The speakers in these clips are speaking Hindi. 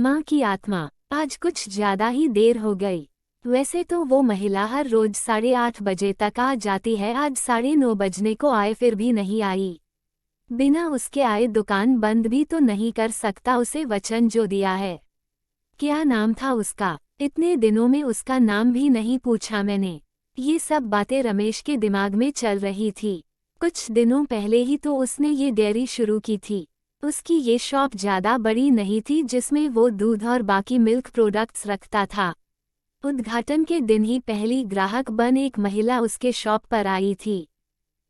माँ की आत्मा, आज कुछ ज्यादा ही देर हो गई। वैसे तो वो महिला हर रोज 8:30 बजे तक आ जाती है, आज 9:30 बजने को आए फिर भी नहीं आई। बिना उसके आए दुकान बंद भी तो नहीं कर सकता, उसे वचन जो दिया है। क्या नाम था उसका? इतने दिनों में उसका नाम भी नहीं पूछा मैंने। ये सब बातें रमेश के दिमाग में चल रही थी। कुछ दिनों पहले ही तो उसने ये डेयरी शुरू की थी। उसकी ये शॉप ज्यादा बड़ी नहीं थी जिसमें वो दूध और बाकी मिल्क प्रोडक्ट्स रखता था। उद्घाटन के दिन ही पहली ग्राहक बन एक महिला उसके शॉप पर आई थी।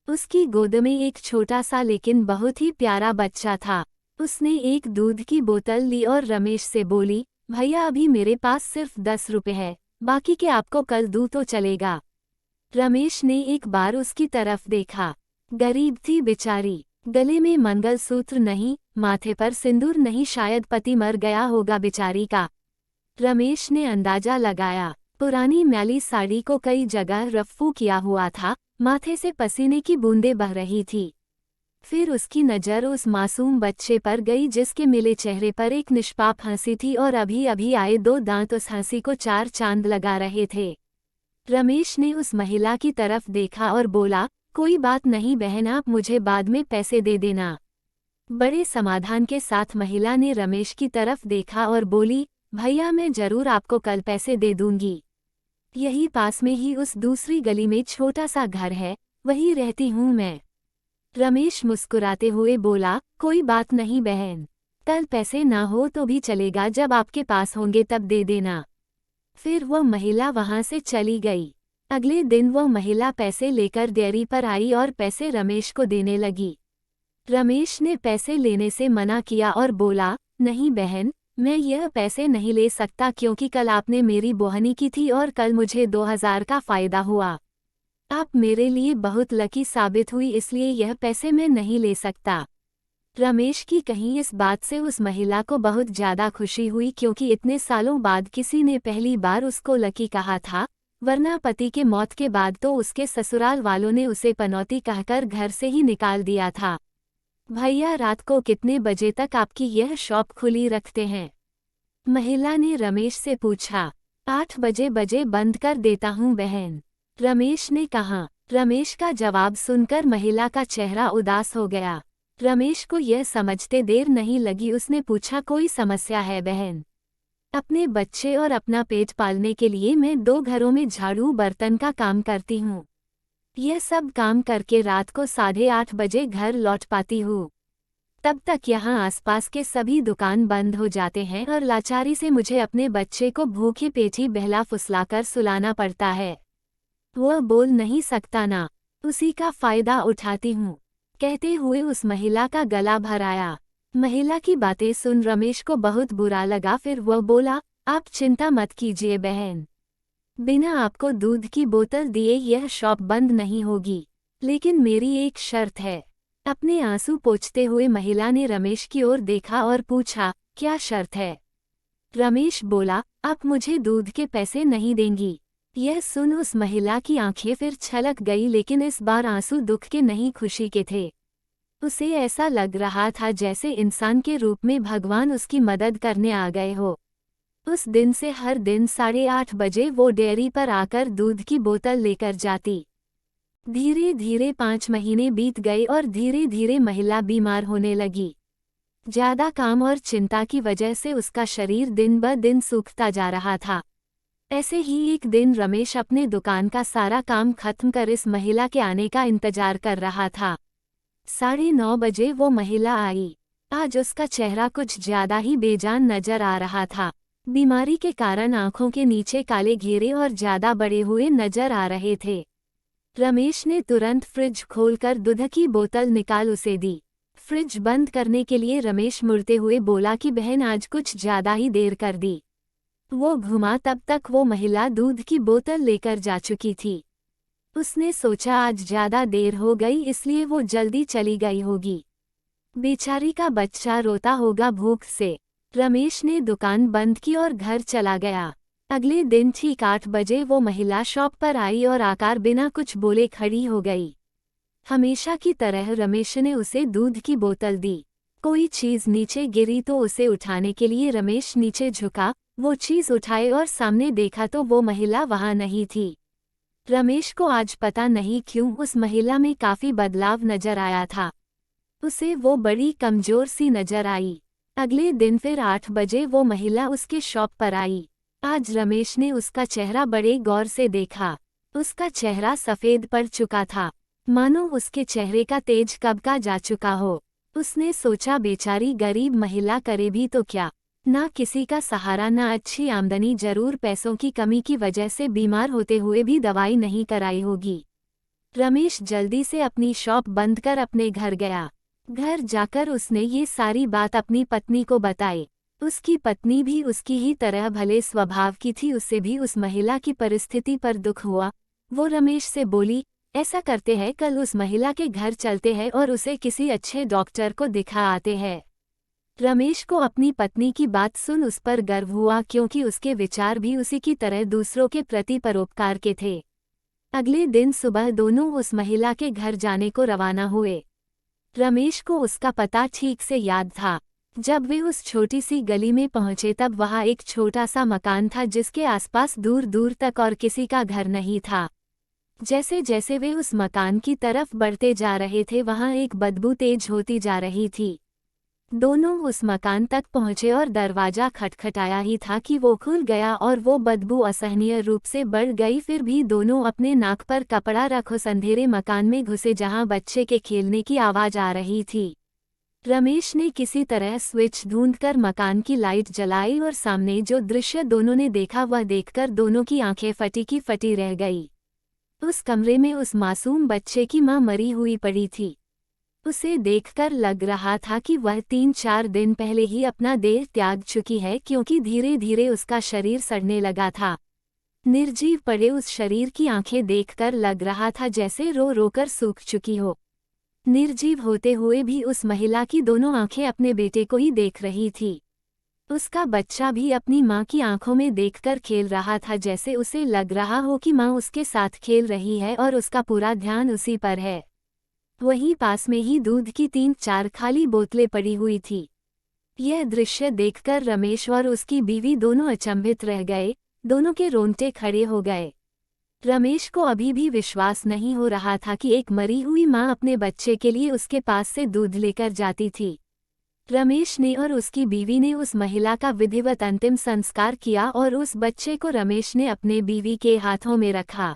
उसकी गोद में एक छोटा सा लेकिन बहुत ही प्यारा बच्चा था। उसने एक दूध की बोतल ली और रमेश से बोली, भैया अभी मेरे पास सिर्फ 10 रुपए है, बाकी के आपको कल दूँ तो चलेगा। रमेश ने एक बार उसकी तरफ देखा। गरीब थी बेचारी, गले में मंगलसूत्र नहीं, माथे पर सिंदूर नहीं, शायद पति मर गया होगा बेचारी का। रमेश ने अंदाजा लगाया। पुरानी मैली साड़ी को कई जगह रफ्फू किया हुआ था, माथे से पसीने की बूंदें बह रही थी। फिर उसकी नज़र उस मासूम बच्चे पर गई जिसके मिले चेहरे पर एक निष्पाप हंसी थी और अभी अभी आए 2 दांत उस हंसी को 4 चांद लगा रहे थे। रमेश ने उस महिला की तरफ देखा और बोला, कोई बात नहीं बहन, आप मुझे बाद में पैसे दे देना। बड़े समाधान के साथ महिला ने रमेश की तरफ देखा और बोली, भैया मैं जरूर आपको कल पैसे दे दूंगी। यही पास में ही उस दूसरी गली में छोटा सा घर है, वहीं रहती हूँ मैं। रमेश मुस्कुराते हुए बोला, कोई बात नहीं बहन, कल पैसे ना हो तो भी चलेगा, जब आपके पास होंगे तब दे देना। फिर वह महिला वहां से चली गई। अगले दिन वह महिला पैसे लेकर डेयरी पर आई और पैसे रमेश को देने लगी। रमेश ने पैसे लेने से मना किया और बोला, नहीं बहन, मैं यह पैसे नहीं ले सकता क्योंकि कल आपने मेरी बोहनी की थी और कल मुझे 2000 का फायदा हुआ। आप मेरे लिए बहुत लकी साबित हुई, इसलिए यह पैसे मैं नहीं ले सकता। रमेश की कहीं इस बात से उस महिला को बहुत ज्यादा खुशी हुई क्योंकि इतने सालों बाद किसी ने पहली बार उसको लकी कहा था, वरना पति के मौत के बाद तो उसके ससुराल वालों ने उसे पनौती कहकर घर से ही निकाल दिया था। भैया रात को कितने बजे तक आपकी यह शॉप खुली रखते हैं? महिला ने रमेश से पूछा। 8 बजे बंद कर देता हूँ बहन, रमेश ने कहा। रमेश का जवाब सुनकर महिला का चेहरा उदास हो गया। रमेश को यह समझते देर नहीं लगी, उसने पूछा, कोई समस्या है बहन? अपने बच्चे और अपना पेट पालने के लिए मैं 2 घरों में झाड़ू बर्तन का काम करती हूँ। यह सब काम करके रात को 8:30 बजे घर लौट पाती हूँ। तब तक यहाँ आसपास के सभी दुकान बंद हो जाते हैं और लाचारी से मुझे अपने बच्चे को भूखे पेट ही बहला फुसलाकर सुलाना पड़ता है। वह बोल नहीं सकता ना, उसी का फायदा उठाती हूँ, कहते हुए उस महिला का गला भर आया। महिला की बातें सुन रमेश को बहुत बुरा लगा। फिर वह बोला, आप चिंता मत कीजिए बहन, बिना आपको दूध की बोतल दिए यह शॉप बंद नहीं होगी, लेकिन मेरी एक शर्त है। अपने आंसू पोंछते हुए महिला ने रमेश की ओर देखा और पूछा, क्या शर्त है? रमेश बोला, आप मुझे दूध के पैसे नहीं देंगी। यह सुन उस महिला की आंखें फिर छलक गई, लेकिन इस बार आंसू दुख के नहीं खुशी के थे। उसे ऐसा लग रहा था जैसे इंसान के रूप में भगवान उसकी मदद करने आ गए हो। उस दिन से हर दिन 8:30 बजे वो डेयरी पर आकर दूध की बोतल लेकर जाती। धीरे धीरे 5 महीने बीत गए और धीरे धीरे महिला बीमार होने लगी। ज्यादा काम और चिंता की वजह से उसका शरीर दिन ब दिन सूखता जा रहा था। ऐसे ही एक दिन रमेश अपने दुकान का सारा काम खत्म कर इस महिला के आने का इंतजार कर रहा था। 9:30 बजे वो महिला आई। आज उसका चेहरा कुछ ज्यादा ही बेजान नजर आ रहा था। बीमारी के कारण आंखों के नीचे काले घेरे और ज्यादा बड़े हुए नजर आ रहे थे। रमेश ने तुरंत फ्रिज खोलकर दूध की बोतल निकाल उसे दी। फ्रिज बंद करने के लिए रमेश मुड़ते हुए बोला कि बहन आज कुछ ज्यादा ही देर कर दी। वो घुमा तब तक वो महिला दूध की बोतल लेकर जा चुकी थी। उसने सोचा आज ज्यादा देर हो गई इसलिए वो जल्दी चली गई होगी। बेचारी का बच्चा रोता होगा भूख से। रमेश ने दुकान बंद की और घर चला गया। अगले दिन ठीक 8 बजे वो महिला शॉप पर आई और आकर बिना कुछ बोले खड़ी हो गई। हमेशा की तरह रमेश ने उसे दूध की बोतल दी। कोई चीज नीचे गिरी तो उसे उठाने के लिए रमेश नीचे झुका। वो चीज उठाए और सामने देखा तो वो महिला वहां नहीं थी। रमेश को आज पता नहीं क्यों उस महिला में काफी बदलाव नजर आया था। उसे वो बड़ी कमजोर सी नजर आई। अगले दिन फिर 8 बजे वो महिला उसके शॉप पर आई। आज रमेश ने उसका चेहरा बड़े गौर से देखा। उसका चेहरा सफेद पड़ चुका था, मानो उसके चेहरे का तेज कब का जा चुका हो। उसने सोचा बेचारी गरीब महिला करे भी तो क्या, ना किसी का सहारा ना अच्छी आमदनी, जरूर पैसों की कमी की वजह से बीमार होते हुए भी दवाई नहीं कराई होगी। रमेश जल्दी से अपनी शॉप बंद कर अपने घर गया। घर जाकर उसने ये सारी बात अपनी पत्नी को बताई। उसकी पत्नी भी उसकी ही तरह भले स्वभाव की थी। उससे भी उस महिला की परिस्थिति पर दुख हुआ। वो रमेश से बोली, ऐसा करते हैं, कल उस महिला के घर चलते हैं और उसे किसी अच्छे डॉक्टर को दिखा आते हैं। रमेश को अपनी पत्नी की बात सुन उस पर गर्व हुआ, क्योंकि उसके विचार भी उसी की तरह दूसरों के प्रति परोपकार के थे। अगले दिन सुबह दोनों उस महिला के घर जाने को रवाना हुए। रमेश को उसका पता ठीक से याद था। जब वे उस छोटी सी गली में पहुंचे तब वहां एक छोटा सा मकान था, जिसके आसपास दूर दूर तक और किसी का घर नहीं था। जैसे जैसे वे उस मकान की तरफ बढ़ते जा रहे थे, वहां एक बदबू तेज होती जा रही थी। दोनों उस मकान तक पहुंचे और दरवाजा खटखटाया ही था कि वो खुल गया और वो बदबू असहनीय रूप से बढ़ गई। फिर भी दोनों अपने नाक पर कपड़ा रख उस अंधेरे मकान में घुसे, जहां बच्चे के खेलने की आवाज आ रही थी। रमेश ने किसी तरह स्विच ढूंढकर मकान की लाइट जलाई और सामने जो दृश्य दोनों ने देखा वह देखकर दोनों की आंखें फटी की फटी रह गई। उस कमरे में उस मासूम बच्चे की मां मरी हुई पड़ी थी। उसे देखकर लग रहा था कि वह 3-4 दिन पहले ही अपना देह त्याग चुकी है, क्योंकि धीरे धीरे उसका शरीर सड़ने लगा था। निर्जीव पड़े उस शरीर की आंखें देखकर लग रहा था जैसे रो रोकर सूख चुकी हो। निर्जीव होते हुए भी उस महिला की दोनों आंखें अपने बेटे को ही देख रही थी। उसका बच्चा भी अपनी मां की आंखों में देखकर खेल रहा था, जैसे उसे लग रहा हो कि मां उसके साथ खेल रही है और उसका पूरा ध्यान उसी पर है। वहीं पास में ही दूध की 3-4 खाली बोतलें पड़ी हुई थी। यह दृश्य देखकर रमेश और उसकी बीवी दोनों अचंभित रह गए। दोनों के रोंगटे खड़े हो गए। रमेश को अभी भी विश्वास नहीं हो रहा था कि एक मरी हुई मां अपने बच्चे के लिए उसके पास से दूध लेकर जाती थी। रमेश ने और उसकी बीवी ने उस महिला का विधिवत अंतिम संस्कार किया और उस बच्चे को रमेश ने अपने बीवी के हाथों में रखा।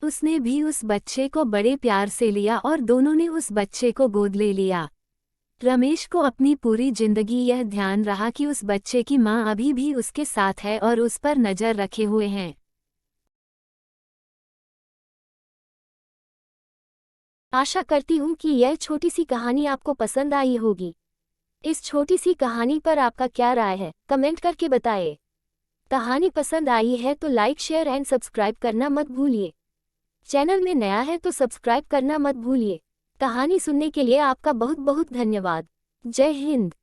उसने भी उस बच्चे को बड़े प्यार से लिया और दोनों ने उस बच्चे को गोद ले लिया। रमेश को अपनी पूरी जिंदगी यह ध्यान रहा कि उस बच्चे की मां अभी भी उसके साथ है और उस पर नजर रखे हुए हैं। आशा करती हूँ कि यह छोटी सी कहानी आपको पसंद आई होगी। इस छोटी सी कहानी पर आपका क्या राय है, कमेंट करके बताएं। कहानी पसंद आई है तो लाइक, शेयर एंड सब्सक्राइब करना मत भूलिए। चैनल में नया है तो सब्सक्राइब करना मत भूलिए। कहानी सुनने के लिए आपका बहुत बहुत धन्यवाद। जय हिंद।